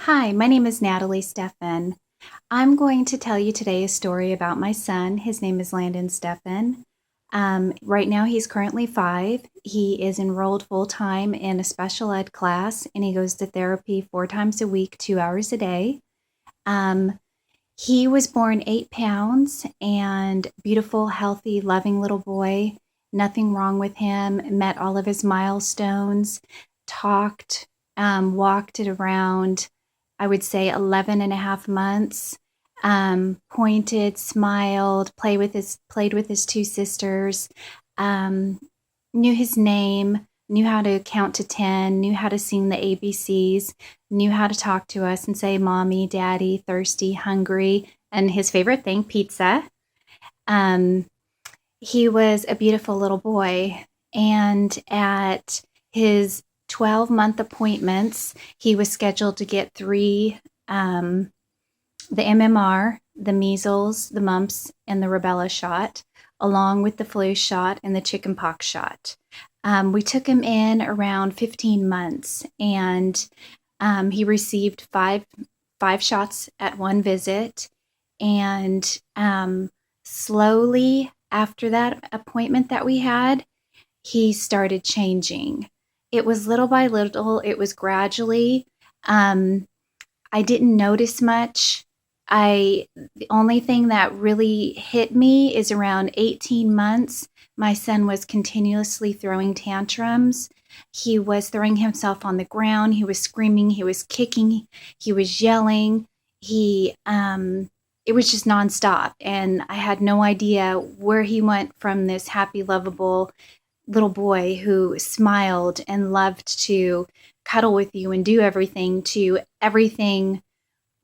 Hi, my name is Natalie Steffen. I'm going to tell you today a story about my son. His name is Landon Steffen. Right now, he's currently 5. He is enrolled full time in a special ed class, and he goes to therapy 4 times a week, 2 hours a day. Um, he was born 8 pounds and beautiful, healthy, loving little boy. Nothing wrong with him. Met all of his milestones, talked, walked it around, I would say 11 and a half months. Pointed, smiled, played with his 2 sisters, um, knew his name, knew how to count to 10, knew how to sing the ABCs, knew how to talk to us and say mommy, daddy, thirsty, hungry, and his favorite thing, pizza. Um, he was a beautiful little boy. And at his 12-month appointments, he was scheduled to get 3 the MMR, the measles, the mumps, and the rubella shot, along with the flu shot and the chickenpox shot. We took him in around 15 months, and he received five shots at one visit. And slowly after that appointment that we had, he started changing. It was little by little, it was gradually. I didn't notice much. The only thing that really hit me is around 18 months. My son was continuously throwing tantrums. He was throwing himself on the ground. He was screaming. He was kicking. He was yelling. It was just nonstop. And I had no idea where he went from this happy, lovable little boy who smiled and loved to cuddle with you and do everything to everything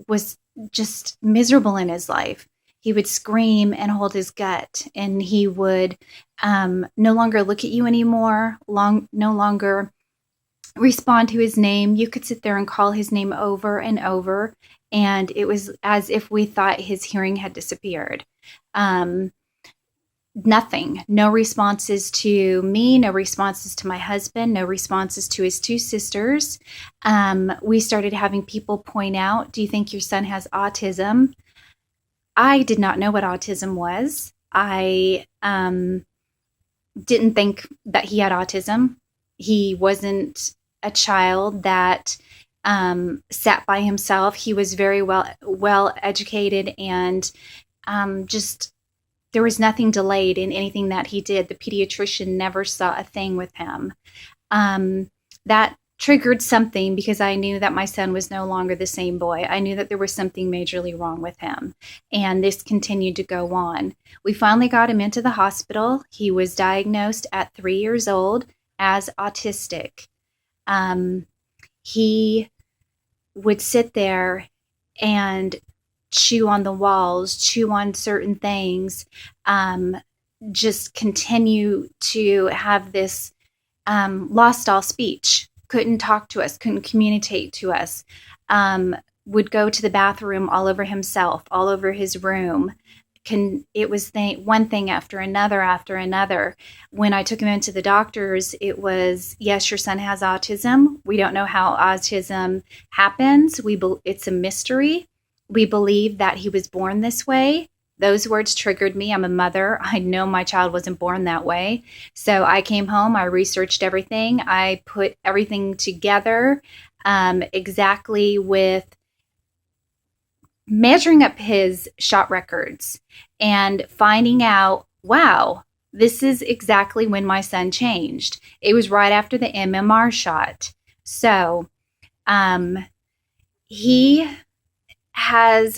was just miserable in his life. He would scream and hold his gut, and he would no longer look at you anymore, no longer respond to his name. You could sit there and call his name over and over, and it was as if we thought his hearing had disappeared. Nothing, no responses to me, no responses to my husband, no responses to his 2 sisters. We started having people point out, do you think your son has autism? I did not know what autism was. I didn't think that he had autism. He wasn't a child that sat by himself. He was very well educated, and just there was nothing delayed in anything that he did. The pediatrician never saw a thing with him. That triggered something because I knew that my son was no longer the same boy. I knew that there was something majorly wrong with him, and this continued to go on. We finally got him into the hospital. He was diagnosed at 3 years old as autistic. He would sit there and chew on the walls, chew on certain things, just continue to have this lost all speech, couldn't talk to us, couldn't communicate to us, would go to the bathroom all over himself, all over his room. It was one thing after another. When I took him into the doctors, it was, yes, your son has autism. We don't know how autism happens. It's a mystery. We believe that he was born this way. Those words triggered me. I'm a mother. I know my child wasn't born that way. So I came home. I researched everything. I put everything together exactly with measuring up his shot records and finding out, wow, this is exactly when my son changed. It was right after the MMR shot. So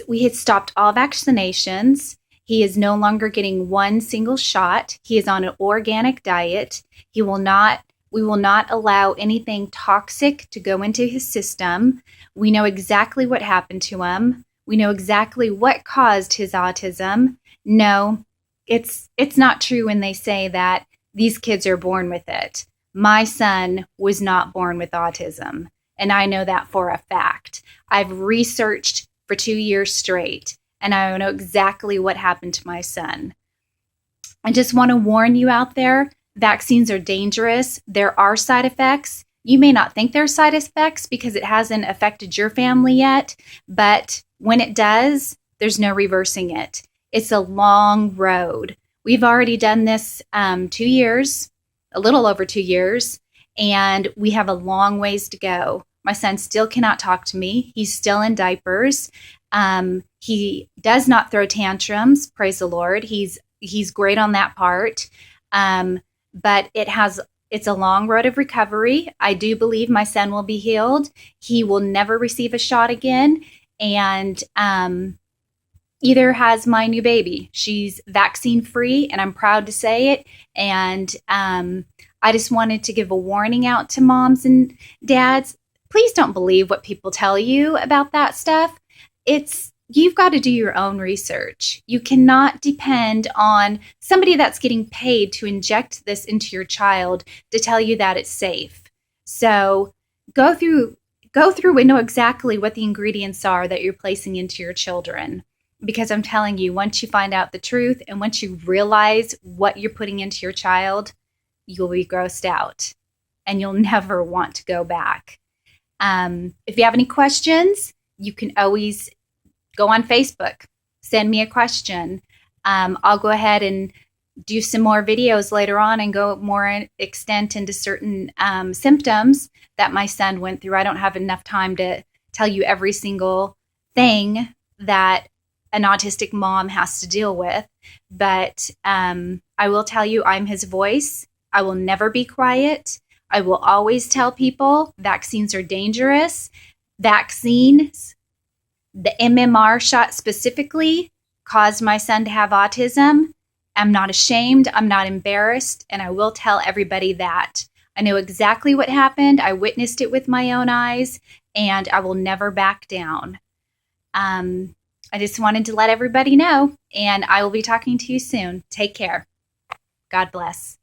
we had stopped all vaccinations. He is no longer getting one single shot. He is on an organic diet. We will not allow anything toxic to go into his system. We know exactly what happened to him. We know exactly what caused his autism. No, it's not true when they say that these kids are born with it. My son was not born with autism, and I know that for a fact. I've researched for 2 years straight, and I know exactly what happened to my son. I just want to warn you out there, vaccines are dangerous. There are side effects. You may not think there's side effects because it hasn't affected your family yet, but when it does, there's no reversing it. It's a long road. We've already done this 2 years, a little over 2 years, and we have a long ways to go. My son still cannot talk to me. He's still in diapers. He does not throw tantrums. Praise the Lord. He's great on that part. But it's a long road of recovery. I do believe my son will be healed. He will never receive a shot again. And either has my new baby. She's vaccine free, and I'm proud to say it. And I just wanted to give a warning out to moms and dads. Please don't believe what people tell you about that stuff. You've got to do your own research. You cannot depend on somebody that's getting paid to inject this into your child to tell you that it's safe. So go through and know exactly what the ingredients are that you're placing into your children. Because I'm telling you, once you find out the truth and once you realize what you're putting into your child, you'll be grossed out and you'll never want to go back. If you have any questions, you can always go on Facebook, send me a question. I'll go ahead and do some more videos later on and go more in extent into certain symptoms that my son went through. I don't have enough time to tell you every single thing that an autistic mom has to deal with, but I will tell you I'm his voice. I will never be quiet. I will always tell people vaccines are dangerous. Vaccines, the MMR shot specifically, caused my son to have autism. I'm not ashamed. I'm not embarrassed. And I will tell everybody that. I know exactly what happened. I witnessed it with my own eyes, and I will never back down. I just wanted to let everybody know, and I will be talking to you soon. Take care. God bless.